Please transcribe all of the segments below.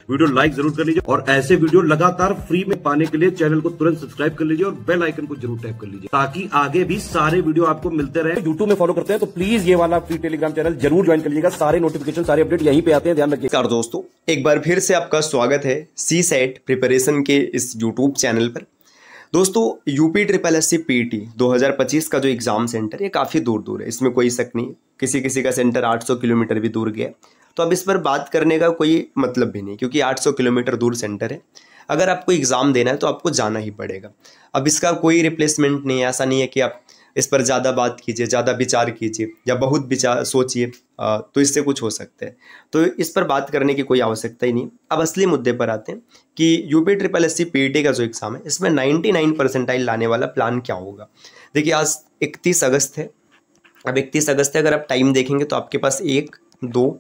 Video like जरूर कर लीजिए और ऐसे वीडियो लगातार फ्री में पाने के लिए चैनल को तुरंत सब्सक्राइब कर लीजिए और बेल आइकन को जरूर टैप कर लीजिए ताकि आगे भी सारे वीडियो आपको मिलते रहे। यूट्यूब में फॉलो करते हैं तो प्लीज ये वाला फ्री टेलीग्राम चैनल जरूर ज्वाइन कर लीजिएगा। सारे नोटिफिकेशन सारे अपडेट यहीं पे आते हैं, ध्यान रखिएगा। दोस्तों एक बार फिर से आपका स्वागत है CSET प्रिपरेशन के इस यूट्यूब चैनल पर। दोस्तों यूपी ट्रिपल एससी पीटी 2025 का जो एग्ज़ाम सेंटर है काफ़ी दूर है, इसमें कोई शक नहीं। किसी का सेंटर 800 किलोमीटर भी दूर गया, तो अब इस पर बात करने का कोई मतलब भी नहीं, क्योंकि 800 किलोमीटर दूर सेंटर है। अगर आपको एग्ज़ाम देना है तो आपको जाना ही पड़ेगा। अब इसका कोई रिप्लेसमेंट नहीं है। ऐसा नहीं है कि आप इस पर ज़्यादा बात कीजिए, ज़्यादा विचार कीजिए या बहुत विचार सोचिए तो इससे कुछ हो सकता है। तो इस पर बात करने की कोई आवश्यकता ही नहीं। अब असली मुद्दे पर आते हैं कि यूपी ट्रिपल एससी पीटी का जो एग्ज़ाम है इसमें 99 परसेंटाइल लाने वाला प्लान क्या होगा। देखिए आज 31 अगस्त है। अब 31 अगस्त है, अगर आप टाइम देखेंगे तो आपके पास 1, 2,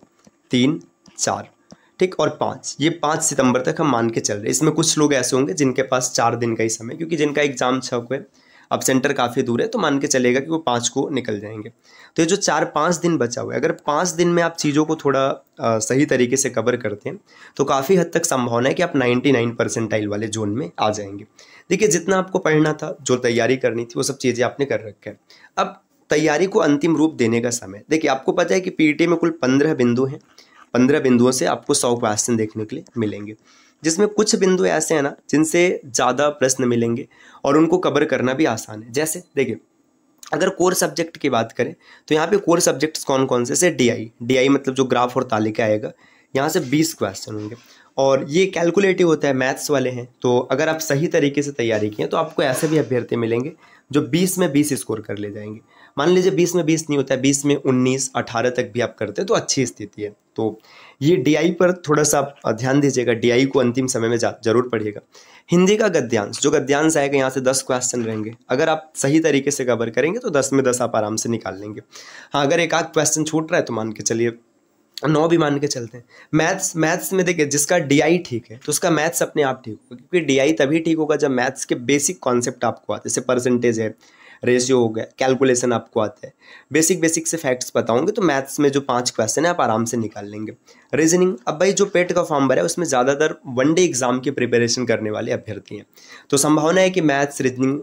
3, 4 ठीक और 5, ये 5 सितंबर तक हम मान के चल रहे हैं। इसमें कुछ लोग ऐसे होंगे जिनके पास 4 दिन का ही समय, क्योंकि जिनका एग्जाम 6 को है, अब सेंटर काफ़ी दूर है, तो मान के चलेगा कि वो 5 को निकल जाएंगे। तो ये जो 4-5 दिन बचा हुआ है, अगर 5 दिन में आप चीज़ों को थोड़ा सही तरीके से कवर करते हैं तो काफ़ी हद तक संभावना है कि आप 99 परसेंटाइल वाले जोन में आ जाएंगे। देखिए जितना आपको पढ़ना था, जो तैयारी करनी थी, वो सब चीज़ें आपने कर रखा है। अब तैयारी को अंतिम रूप देने का समय। देखिए आपको पता है कि पीटी में कुल 15 बिंदु हैं। 15 बिंदुओं से आपको 100 क्वेश्चन देखने के लिए मिलेंगे, जिसमें कुछ बिंदु ऐसे हैं ना जिनसे ज़्यादा प्रश्न मिलेंगे और उनको कवर करना भी आसान है। जैसे देखिए अगर कोर सब्जेक्ट की बात करें तो यहाँ पे कोर सब्जेक्ट्स कौन कौन से DI मतलब जो ग्राफ और तालिका आएगा, यहाँ से 20 क्वेश्चन होंगे और ये कैलकुलेटिव होता है, मैथ्स वाले हैं। तो अगर आप सही तरीके से तैयारी किए तो आपको ऐसे भी अभ्यर्थी मिलेंगे जो 20 में 20 स्कोर कर ले जाएंगे। मान लीजिए 20 में 20 नहीं होता है, 20 में 19, 18 तक भी आप करते हैं तो अच्छी स्थिति है। तो ये DI पर थोड़ा सा आप ध्यान दीजिएगा, DI को अंतिम समय में जरूर पढ़िएगा। हिंदी का गद्यांश, जो गद्यांश आएगा यहाँ से 10 क्वेश्चन रहेंगे। अगर आप सही तरीके से कवर करेंगे तो 10 में 10 आप आराम से निकाल लेंगे। हाँ अगर एक आध क्वेश्चन छूट रहा है तो मान के चलिए 9 भी मान के चलते हैं। मैथ्स में देखिए जिसका DI ठीक है तो उसका मैथ्स अपने आप ठीक होगा, क्योंकि DI तभी ठीक होगा जब मैथ्स के बेसिक कॉन्सेप्ट आपको आते हैं। जैसे परसेंटेज है, रेशियो हो गया, कैलकुलेशन आपको आता है, बेसिक से फैक्ट्स बताऊंगे तो मैथ्स में जो 5 क्वेश्चन है आप आराम से निकाल लेंगे। रीजनिंग, अब भाई जो पेट का फॉर्म भरा है उसमें ज़्यादातर वनडे एग्जाम की प्रिपरेशन करने वाले अभ्यर्थी हैं, तो संभावना है कि मैथ्स रीजनिंग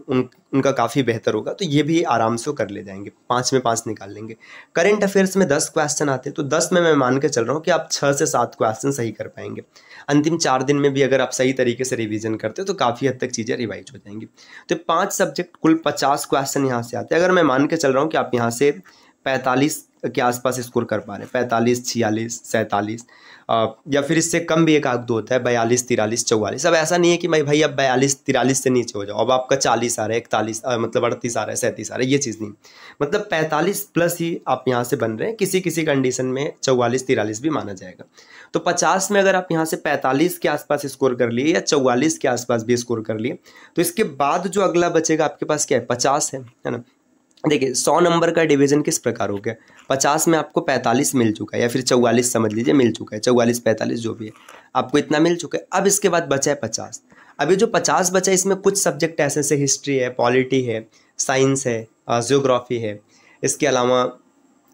उनका काफ़ी बेहतर होगा, तो ये भी आराम से कर ले जाएंगे, 5 में 5 निकाल लेंगे। करेंट अफेयर्स में 10 क्वेश्चन आते हैं तो 10 में मैं मान के चल रहा हूँ कि आप 6 से 7 क्वेश्चन सही कर पाएंगे। अंतिम 4 दिन में भी अगर आप सही तरीके से रिवीजन करते हो तो काफ़ी हद तक चीज़ें रिवाइज हो जाएंगी। तो 5 सब्जेक्ट कुल 50 क्वेश्चन यहाँ से आते हैं। अगर मैं मान के चल रहा हूँ कि आप यहाँ से 45 के आसपास स्कोर कर पा रहे हैं, 45, 46, 47 या फिर इससे कम भी एक आध दो होता है, 42, 43, 44। अब ऐसा नहीं है कि भाई अब 42, 43 से नीचे हो जाओ, अब आपका 40 आ रहा है, 41 मतलब 38 आ रहा है, 37 आ रहा है, ये चीज़ नहीं। मतलब 45 प्लस ही आप यहाँ से बन रहे हैं। किसी कंडीशन में 44, 43 भी माना जाएगा। तो 50 में अगर आप यहाँ से 45 के आसपास स्कोर कर लिए या 44 के आसपास भी स्कोर कर लिए तो इसके बाद जो अगला बचेगा आपके पास क्या है, 50 है ना। देखिए 100 नंबर का डिवीजन किस प्रकार हो गया, 50 में आपको 45 मिल चुका है या फिर 44 समझ लीजिए मिल चुका है, 44, 45 जो भी है आपको इतना मिल चुका है। अब इसके बाद बचा है 50। अब ये जो 50 बचा है इसमें कुछ सब्जेक्ट ऐसे से हिस्ट्री है, पॉलिटी है, साइंस है, जियोग्राफी है, इसके अलावा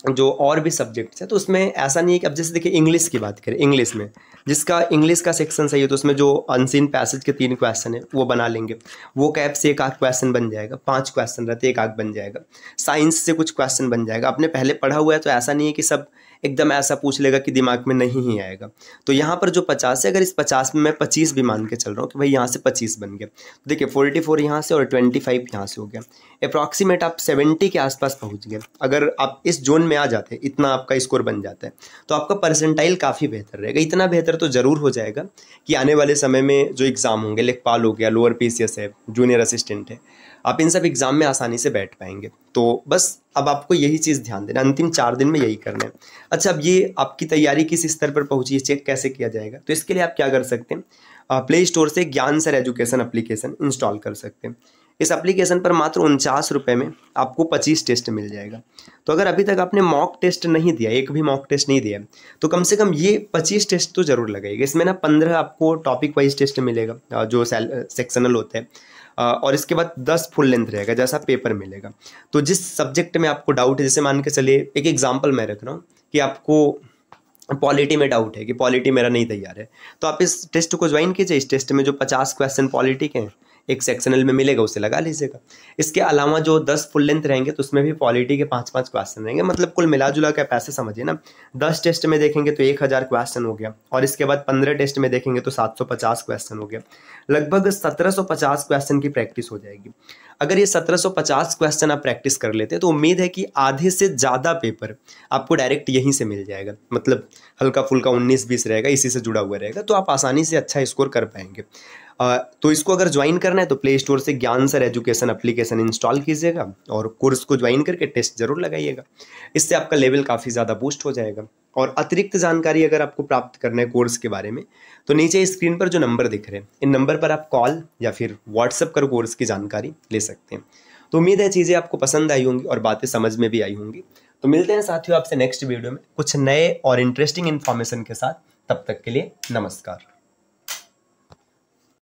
जो और भी सब्जेक्ट्स हैं। तो उसमें ऐसा नहीं है कि अब जैसे देखिए इंग्लिश की बात करें, इंग्लिश में जिसका इंग्लिश का सेक्शन सही है तो उसमें जो अनसीन पैसेज के 3 क्वेश्चन है वो बना लेंगे, वो कैप से एक आध क्वेश्चन बन जाएगा, 5 क्वेश्चन रहते एक आध बन जाएगा। साइंस से कुछ क्वेश्चन बन जाएगा, आपने पहले पढ़ा हुआ है तो ऐसा नहीं है कि सब एकदम ऐसा पूछ लेगा कि दिमाग में नहीं ही आएगा। तो यहाँ पर जो 50 है, अगर इस 50 में मैं 25 भी मान के चल रहा हूँ कि भाई यहाँ से 25 बन गया, देखिए 44 यहाँ से और 25 यहाँ से हो गया, अप्रॉक्सीमेट आप 70 के आसपास पहुँच गए। अगर आप इस जोन में आ जाते हैं, इतना आपका स्कोर बन जाता है तो आपका परसेंटाइल काफ़ी बेहतर रहेगा। इतना बेहतर तो ज़रूर हो जाएगा कि आने वाले समय में जो एग्ज़ाम होंगे, लेखपाल हो गया, लोअर PCS है, जूनियर असिस्टेंट है, आप इन सब एग्ज़ाम में आसानी से बैठ पाएंगे। तो बस अब आपको यही चीज़ ध्यान देना, अंतिम 4 दिन में यही करना है। अच्छा अब ये आपकी तैयारी किस स्तर पर पहुंची है, चेक कैसे किया जाएगा, तो इसके लिए आप क्या कर सकते हैं, प्ले स्टोर से ज्ञान सर एजुकेशन एप्लीकेशन इंस्टॉल कर सकते हैं। इस एप्लीकेशन पर मात्र 49 रुपये में आपको 25 टेस्ट मिल जाएगा। तो अगर अभी तक आपने मॉक टेस्ट नहीं दिया, एक भी मॉक टेस्ट नहीं दिया, तो कम से कम ये 25 टेस्ट तो जरूर लगेगा। इसमें ना 15 आपको टॉपिक वाइज टेस्ट मिलेगा जो सेक्शनल होते हैं, और इसके बाद 10 फुल लेंथ रहेगा जैसा पेपर मिलेगा। तो जिस सब्जेक्ट में आपको डाउट है, जैसे मान के चलिए एक एग्जाम्पल मैं रख रहा हूँ कि आपको पॉलिटी में डाउट है कि पॉलिटी मेरा नहीं तैयार है, तो आप इस टेस्ट को ज्वाइन कीजिए। इस टेस्ट में जो 50 क्वेश्चन पॉलिटी के हैं एक सेक्शनल में मिलेगा, उसे लगा लीजिएगा। इसके अलावा जो 10 फुल लेंथ रहेंगे तो उसमें भी पॉलिटी के 5-5 क्वेश्चन रहेंगे। मतलब कुल मिला जुला के पैसे समझिए ना, 10 टेस्ट में देखेंगे तो 1000 क्वेश्चन हो गया, और इसके बाद 15 टेस्ट में देखेंगे तो 750 क्वेश्चन हो गया। लगभग 1750 क्वेश्चन की प्रैक्टिस हो जाएगी। अगर ये 1750 क्वेश्चन आप प्रैक्टिस कर लेते हैं तो उम्मीद है कि आधे से ज़्यादा पेपर आपको डायरेक्ट यहीं से मिल जाएगा। मतलब हल्का फुल्का 19-20 रहेगा, इसी से जुड़ा हुआ रहेगा, तो आप आसानी से अच्छा स्कोर कर पाएंगे। तो इसको अगर ज्वाइन करना है तो प्ले स्टोर से ज्ञान सर एजुकेशन एप्लीकेशन इंस्टॉल कीजिएगा और कोर्स को ज्वाइन करके टेस्ट जरूर लगाइएगा। इससे आपका लेवल काफ़ी ज़्यादा बूस्ट हो जाएगा। और अतिरिक्त जानकारी अगर आपको प्राप्त करना है कोर्स के बारे में तो नीचे स्क्रीन पर जो नंबर दिख रहे हैं, इन नंबर पर आप कॉल या फिर व्हाट्सएप कर कोर्स की जानकारी ले सकते हैं। तो उम्मीद है चीज़ें आपको पसंद आई होंगी और बातें समझ में भी आई होंगी। तो मिलते हैं साथियों आपसे नेक्स्ट वीडियो में कुछ नए और इंटरेस्टिंग इन्फॉर्मेशन के साथ। तब तक के लिए नमस्कार।